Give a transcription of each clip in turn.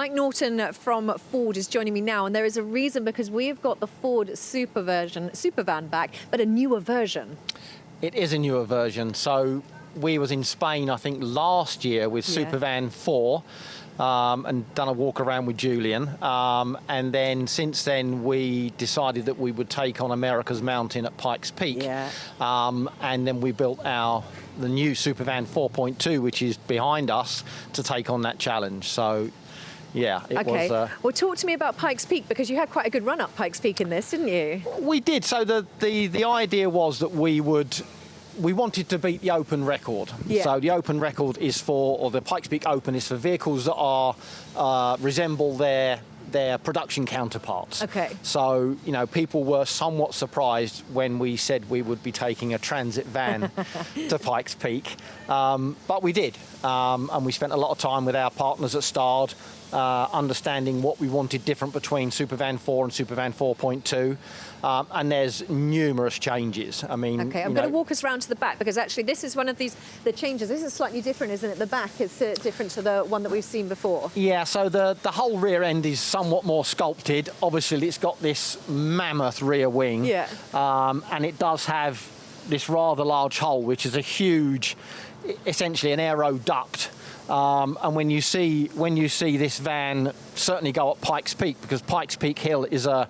Mike Norton from Ford is joining me now, and there is a reason, because we've got the Ford Supervan back, but a newer version. It is a newer version. So we was in Spain, I think, last year with Supervan 4. And done a walk around with Julian. And then since then, we decided that we would take on America's Mountain at Pikes Peak. And then we built the new Supervan 4.2, which is behind us, to take on that challenge. So, yeah, it was... Well, talk to me about Pikes Peak, because you had quite a good run up Pikes Peak in this, didn't you? We did. So the idea was that we wanted to beat the open record. So the open record is or the Pikes Peak Open is for vehicles that resemble their production counterparts. So, you know, people were somewhat surprised when we said we would be taking a transit van to Pikes Peak. But we did. And we spent a lot of time with our partners at Stard, understanding what we wanted different between Supervan 4 and Supervan 4.2. And there's numerous changes. I mean, I'm going to walk us round to the back, because actually this is one of the changes. This is slightly different, isn't it? The back is different to the one that we've seen before. Yeah, so the whole rear end is somewhat more sculpted. Obviously, it's got this mammoth rear wing. And it does have this rather large hole, which is a huge, essentially an aero duct. And when you see this van certainly go up Pikes Peak, because Pikes Peak Hill is a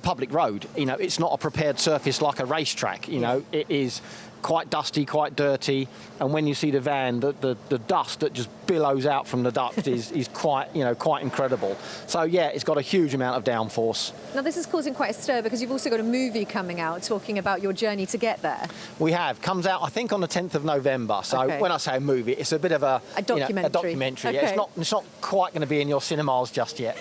public road. You know, it's not a prepared surface like a racetrack. You know, it is quite dusty, quite dirty. And when you see the van, the dust that just billows out from the duct is quite incredible. So yeah, it's got a huge amount of downforce. Now this is causing quite a stir, because you've also got a movie coming out talking about your journey to get there. We have. Comes out, I think, on the 10th of November. So when I say a movie, it's a bit of a documentary. A documentary. Yeah, it's not quite going to be in your cinemas just yet.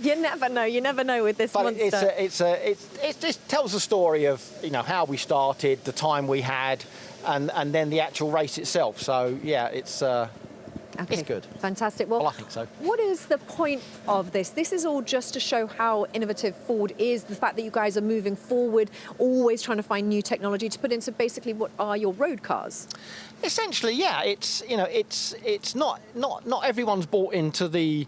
You never know. You never know with this monster. It just tells the story of how we started, the time we had, and then the actual race itself. So yeah, it's good. Fantastic. Well, I think so. What is the point of this? This is all just to show how innovative Ford is, the fact that you guys are moving forward, always trying to find new technology to put into basically what are your road cars. Essentially, yeah. It's not everyone's bought into the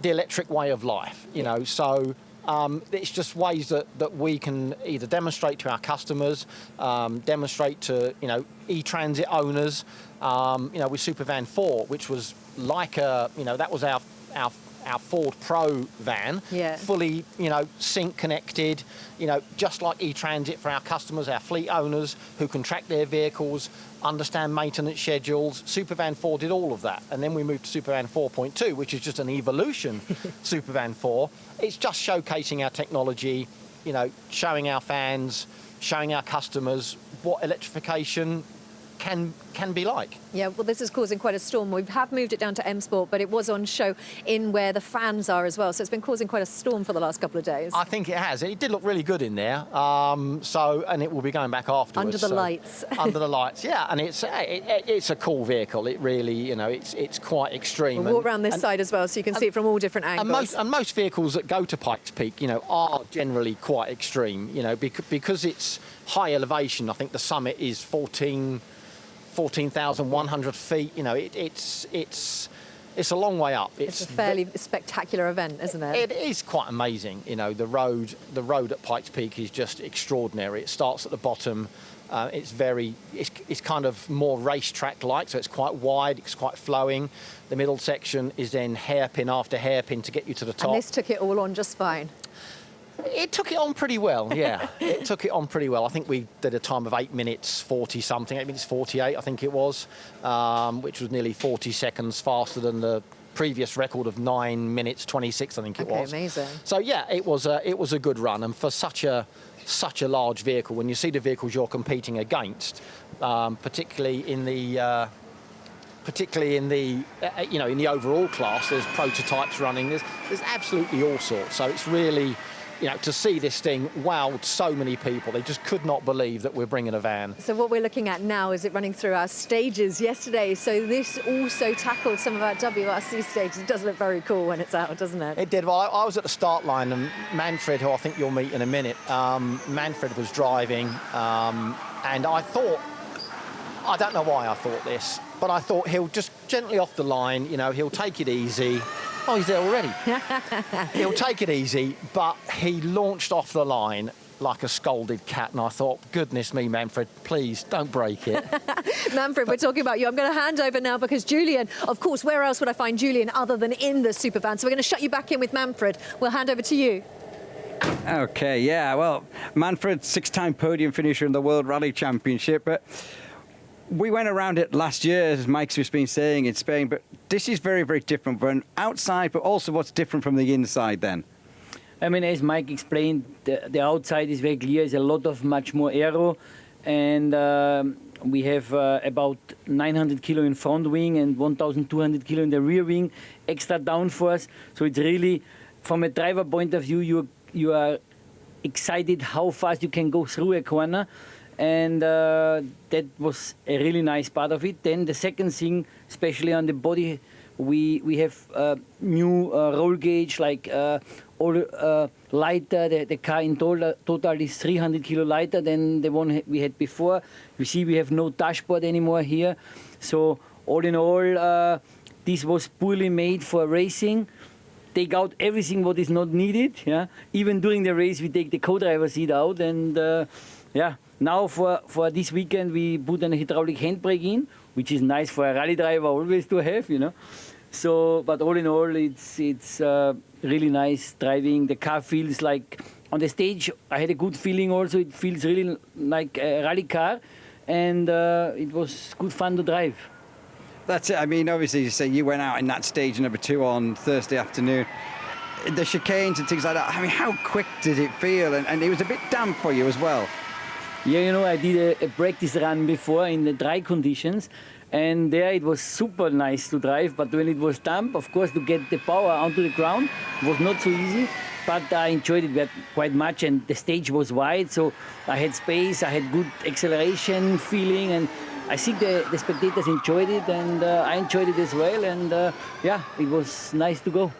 electric way of life. So. It's just ways that we can either demonstrate to our customers, demonstrate to e-transit owners. With Supervan 4, which was like that was our Ford Pro van, fully sync connected, just like e-transit for our customers, our fleet owners who can track their vehicles, understand maintenance schedules. Supervan 4 did all of that, and then we moved to Supervan 4.2, which is just an evolution. Supervan 4, it's just showcasing our technology, showing our fans, showing our customers what electrification can be like. Yeah, well, this is causing quite a storm. We have moved it down to M Sport, but it was on show in where the fans are as well, so it's been causing quite a storm for the last couple of days. I think it has. It did look really good in there. And it will be going back afterwards. Under the lights. Under the lights, yeah. And it's a cool vehicle. It really, it's quite extreme. We'll walk around this side as well, so you can see it from all different angles. And most vehicles that go to Pikes Peak, are generally quite extreme. Because it's high elevation. I think the summit is 14,100 feet. It's a long way up. It's a fairly spectacular event, isn't it? It is quite amazing. The road at Pikes Peak is just extraordinary. It starts at the bottom. It's kind of more racetrack-like, so it's quite wide, it's quite flowing. The middle section is then hairpin after hairpin to get you to the top. And this took it all on just fine. It took it on pretty well, yeah. It took it on pretty well. I think we did a time of 8 minutes 40 something, 8 minutes 48, I think it was, which was nearly 40 seconds faster than the previous record of 9 minutes 26, I think it was. Amazing. So yeah, it was a good run, and for such a large vehicle, when you see the vehicles you're competing against, particularly in the overall class, there's prototypes running. There's absolutely all sorts. So it's really, to see this thing wowed so many people. They just could not believe that we're bringing a van. So what we're looking at now is it running through our stages yesterday. So this also tackled some of our WRC stages. It does look very cool when it's out, doesn't it? It did. Well, I was at the start line, and Manfred, who I think you'll meet in a minute, Manfred was driving, and I thought, I don't know why I thought this, but I thought he'll just gently off the line, he'll take it easy. Oh, he's there already. He'll take it easy, but he launched off the line like a scolded cat, and I thought, goodness me, Manfred, please don't break it. Manfred, we're talking about you. I'm going to hand over now because Julian, of course, where else would I find Julian other than in the Supervan? So we're going to shut you back in with Manfred. We'll hand over to you. Okay, yeah, well, Manfred, 6-time podium finisher in the World Rally Championship, but we went around it last year, as Mike's just been saying, in Spain, but this is very, very different from outside, but also what's different from the inside then? I mean, as Mike explained, the outside is very clear. It's a lot of much more aero, and we have about 900 kilo in front wing and 1,200 kilo in the rear wing, extra downforce. So it's really, from a driver point of view, you are excited how fast you can go through a corner, and that was a really nice part of it. Then the second thing, especially on the body, we have new roll gauge, like all lighter. The car in total is 300 kilo lighter than the one we had before. You see, we have no dashboard anymore here. So all in all, this was poorly made for racing. Take out everything what is not needed. Yeah, even during the race, we take the co-driver seat out, and yeah. Now for this weekend, we put a hydraulic handbrake in, which is nice for a rally driver always to have, you know. So, but all in all, it's really nice driving. The car feels like, on the stage, I had a good feeling also. It feels really like a rally car, and it was good fun to drive. That's it. I mean, obviously, you say you went out in that stage number 2 on Thursday afternoon. The chicanes and things like that, I mean, how quick did it feel? And it was a bit damp for you as well. Yeah, you know, I did a practice run before in the dry conditions, and there it was super nice to drive, but when it was damp, of course, to get the power onto the ground was not so easy, but I enjoyed it quite much, and the stage was wide, so I had space, I had good acceleration feeling, and I think the spectators enjoyed it, and I enjoyed it as well, and yeah, it was nice to go.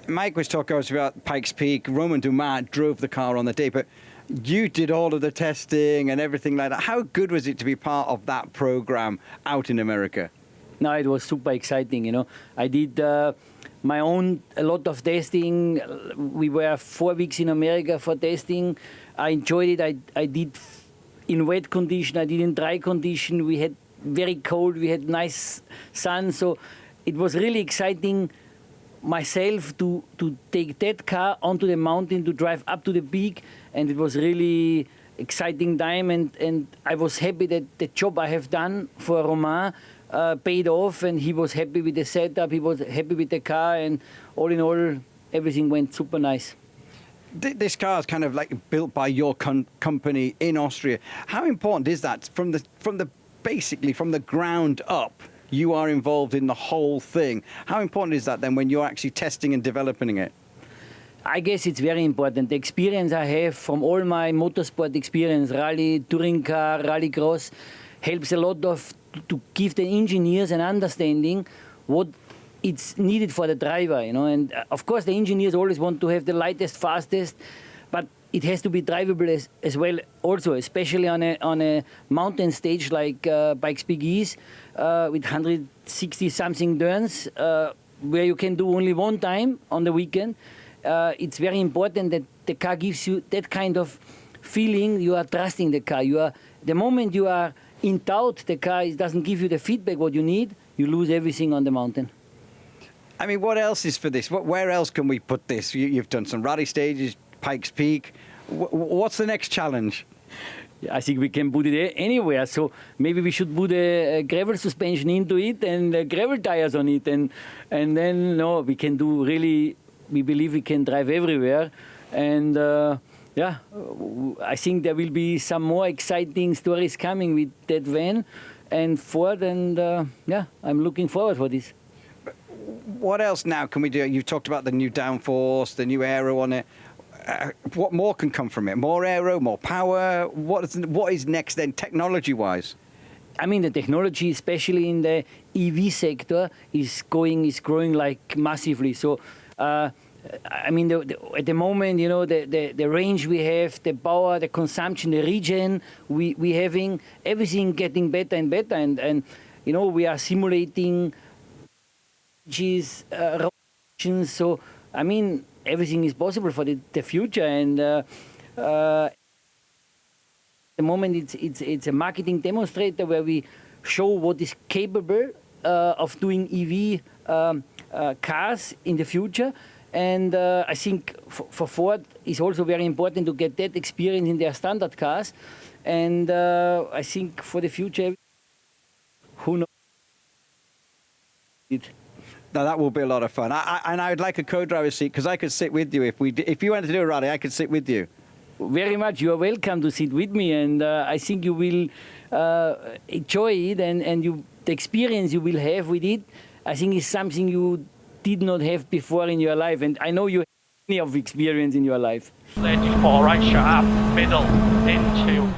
Mike was talking about Pikes Peak. Romain Dumas drove the car on the day, but you did all of the testing and everything like that. How good was it to be part of that program out in America? No, it was super exciting, you know. I did my own, a lot of testing. We were 4 weeks in America for testing. I enjoyed it. I did in wet condition, I did in dry condition. We had very cold, we had nice sun. So it was really exciting myself to take that car onto the mountain, to drive up to the peak, and it was really exciting time, and I was happy that the job I have done for Romain paid off, and he was happy with the setup, he was happy with the car, and all in all, everything went super nice. This car is kind of like built by your company in Austria. How important is that basically from the ground up? You are involved in the whole thing. How important is that then when you're actually testing and developing it? I guess it's very important. The experience I have from all my motorsport experience, rally, touring car, rallycross, helps a lot to give the engineers an understanding what it's needed for the driver, you know. And of course, the engineers always want to have the lightest, fastest, but it has to be drivable as well also, especially on a mountain stage like Pikes Peak is, with 160-something turns, where you can do only one time on the weekend. It's very important that the car gives you that kind of feeling. You are trusting the car. The moment you are in doubt, the car doesn't give you the feedback what you need, you lose everything on the mountain. I mean, what else is for this? Where else can we put this? You've done some rally stages, Pikes Peak. What's the next challenge? I think we can put it anywhere. So maybe we should put a gravel suspension into it and gravel tires on it, and then we can do really. We believe we can drive everywhere, and yeah, I think there will be some more exciting stories coming with that van and Ford, and yeah, I'm looking forward for this. What else now can we do? You've talked about the new downforce, the new aero on it. What more can come from it? More aero, more power? What is next then, technology-wise? I mean, the technology, especially in the EV sector, is growing like massively. So, I mean, at the moment, you know, the range we have, the power, the consumption, the regen, we having everything getting better and better, and you know, we are simulating She's so I mean everything is possible for the future, and at the moment it's a marketing demonstrator where we show what is capable of doing EV cars in the future. And I think for Ford it's also very important to get that experience in their standard cars. And I think for the future, who knows? Now that will be a lot of fun. And I'd like a co-driver's seat because I could sit with you if you wanted to do a rally. I could sit with you. Very much. You are welcome to sit with me, and I think you will enjoy it, and the experience you will have with it, I think is something you did not have before in your life, and I know you have plenty of experience in your life. Edge 4 right sharp, middle, into